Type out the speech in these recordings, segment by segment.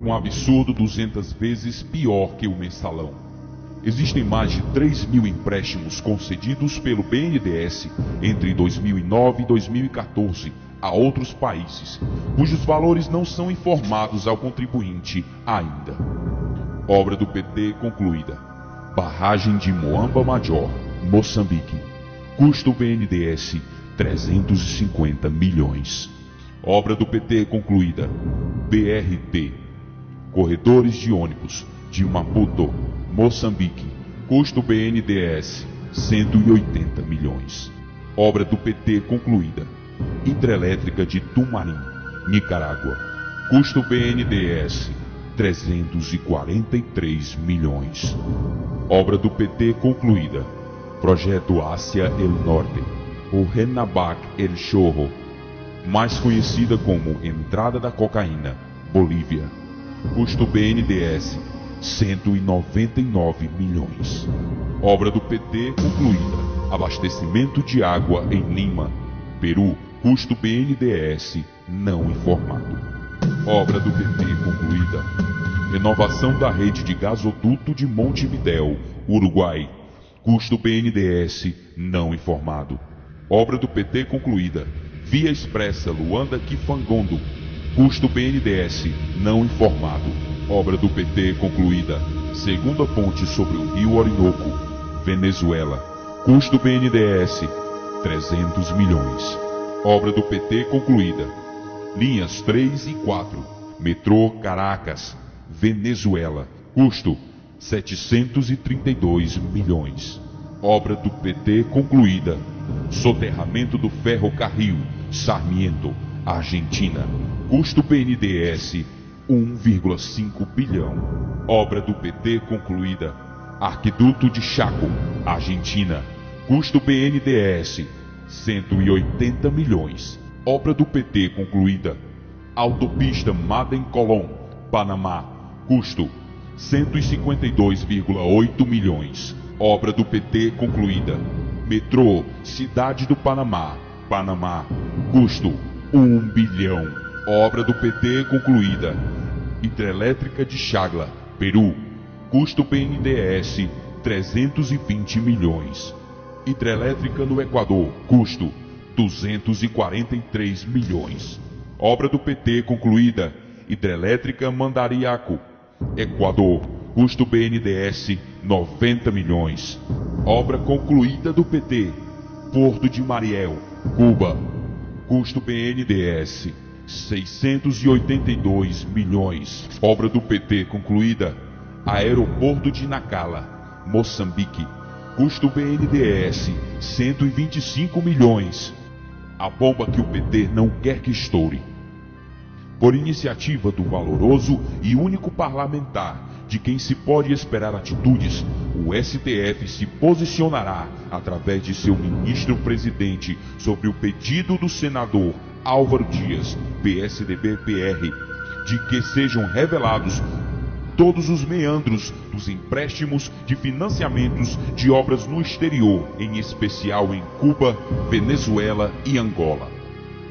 um absurdo 200 vezes pior que o mensalão. Existem mais de 3.000 empréstimos concedidos pelo BNDES entre 2009 e 2014 a outros países, cujos valores não são informados ao contribuinte ainda. Obra do PT concluída. Barragem de Moamba Major, Moçambique. Custo BNDES 350 milhões. Obra do PT concluída. BRT. Corredores de ônibus de Maputo, Moçambique. Custo BNDES 180 milhões. Obra do PT concluída. Hidrelétrica de Tumarim, Nicarágua. Custo BNDES 343 milhões. Obra do PT concluída. Projeto Ásia El Norte, ou Renabac El Chorro, mais conhecida como Entrada da Cocaína, Bolívia. Custo BNDES 199 milhões. Obra do PT concluída. Abastecimento de água em Lima, Peru. Custo BNDES não informado. Obra do PT concluída. Renovação da rede de gasoduto de Montevidéu, Uruguai. Custo BNDES não informado. Obra do PT concluída. Via Expressa Luanda-Kifangondo. Custo BNDES não informado. Obra do PT concluída. Segunda ponte sobre o rio Orinoco, Venezuela. Custo BNDES 300 milhões. Obra do PT concluída. Linhas 3 e 4. Metrô Caracas, Venezuela. Custo 732 milhões. Obra do PT concluída. Soterramento do ferrocarril Sarmiento, Argentina. Custo BNDES 1,5 bilhão. Obra do PT concluída. Arquiduto de Chaco, Argentina. Custo BNDES 180 milhões. Obra do PT concluída. Autopista Madem Colón, Panamá. Custo 152,8 milhões. Obra do PT concluída. Metrô Cidade do Panamá, Panamá. Custo 1 bilhão. Obra do PT concluída. Hidrelétrica de Chagla, Peru. Custo BNDES 320 milhões. Hidrelétrica no Equador. Custo 243 milhões. Obra do PT concluída. Hidrelétrica Mandariaco, Equador. Custo BNDES 90 milhões. Obra concluída do PT. Porto de Mariel, Cuba. Custo BNDES 682 milhões. Obra do PT concluída. Aeroporto de Nacala, Moçambique. Custo BNDES 125 milhões. A bomba que o PT não quer que estoure. Por iniciativa do valoroso e único parlamentar de quem se pode esperar atitudes, o STF se posicionará através de seu ministro-presidente sobre o pedido do senador Álvaro Dias, PSDB-PR, de que sejam revelados todos os meandros dos empréstimos de financiamentos de obras no exterior, em especial em Cuba, Venezuela e Angola.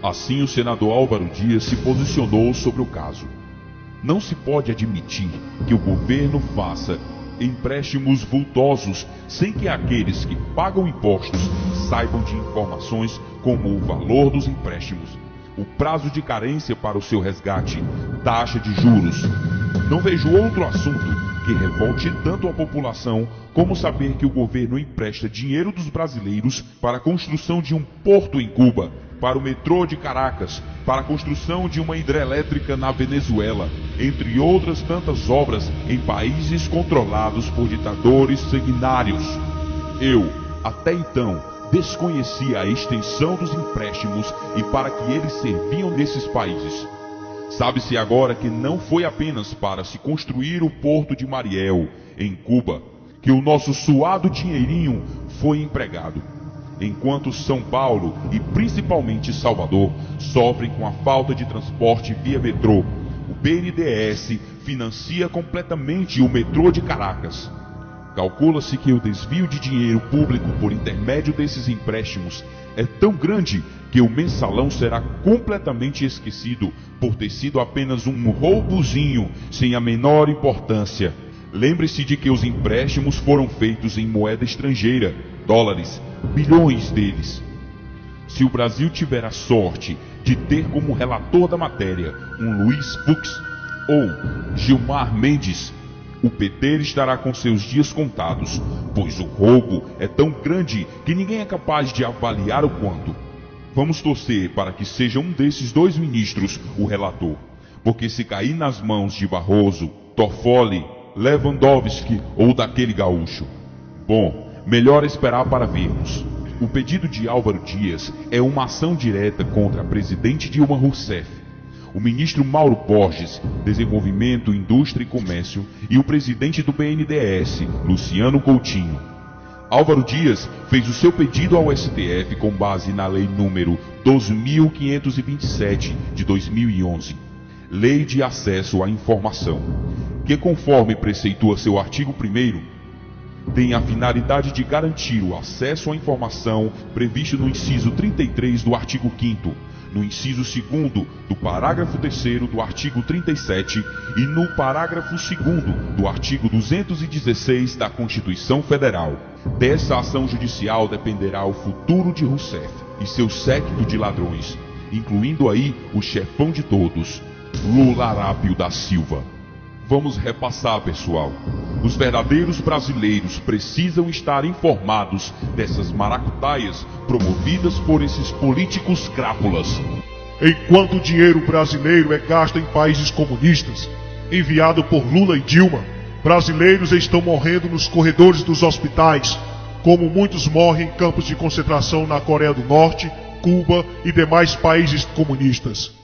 Assim, o senador Álvaro Dias se posicionou sobre o caso. Não se pode admitir que o governo faça empréstimos vultosos sem que aqueles que pagam impostos saibam de informações como o valor dos empréstimos, o prazo de carência para o seu resgate, taxa de juros. Não vejo outro assunto que revolte tanto a população como saber que o governo empresta dinheiro dos brasileiros para a construção de um porto em Cuba, para o metrô de Caracas, para a construção de uma hidrelétrica na Venezuela, entre outras tantas obras em países controlados por ditadores sanguinários. Eu, até então, desconhecia a extensão dos empréstimos e para que eles serviam nesses países. Sabe-se agora que não foi apenas para se construir o Porto de Mariel, em Cuba, que o nosso suado dinheirinho foi empregado. Enquanto São Paulo e principalmente Salvador sofrem com a falta de transporte via metrô, o BNDES financia completamente o metrô de Caracas. Calcula-se que o desvio de dinheiro público por intermédio desses empréstimos é tão grande que o mensalão será completamente esquecido por ter sido apenas um roubozinho sem a menor importância. Lembre-se de que os empréstimos foram feitos em moeda estrangeira, dólares, bilhões deles. Se o Brasil tiver a sorte de ter como relator da matéria um Luiz Fux ou Gilmar Mendes, o PT estará com seus dias contados, pois o roubo é tão grande que ninguém é capaz de avaliar o quanto. Vamos torcer para que seja um desses dois ministros o relator, porque se cair nas mãos de Barroso, Toffoli, Lewandowski ou daquele gaúcho, bom, melhor esperar para vermos. O pedido de Álvaro Dias é uma ação direta contra a presidente Dilma Rousseff, o ministro Mauro Borges, Desenvolvimento, Indústria e Comércio, e o presidente do BNDES, Luciano Coutinho. Álvaro Dias fez o seu pedido ao STF com base na Lei número 12.527 de 2011, Lei de Acesso à Informação, que, conforme preceitua seu artigo 1º, tem a finalidade de garantir o acesso à informação previsto no inciso 33 do artigo 5º, no inciso 2º do parágrafo 3º do artigo 37 e no parágrafo 2º do artigo 216 da Constituição Federal. Dessa ação judicial dependerá o futuro de Rousseff e seu séquito de ladrões, incluindo aí o chefão de todos, Lula Arápio da Silva. Vamos repassar, pessoal. Os verdadeiros brasileiros precisam estar informados dessas maracutaias promovidas por esses políticos crápulas. Enquanto o dinheiro brasileiro é gasto em países comunistas, enviado por Lula e Dilma, brasileiros estão morrendo nos corredores dos hospitais, como muitos morrem em campos de concentração na Coreia do Norte, Cuba e demais países comunistas.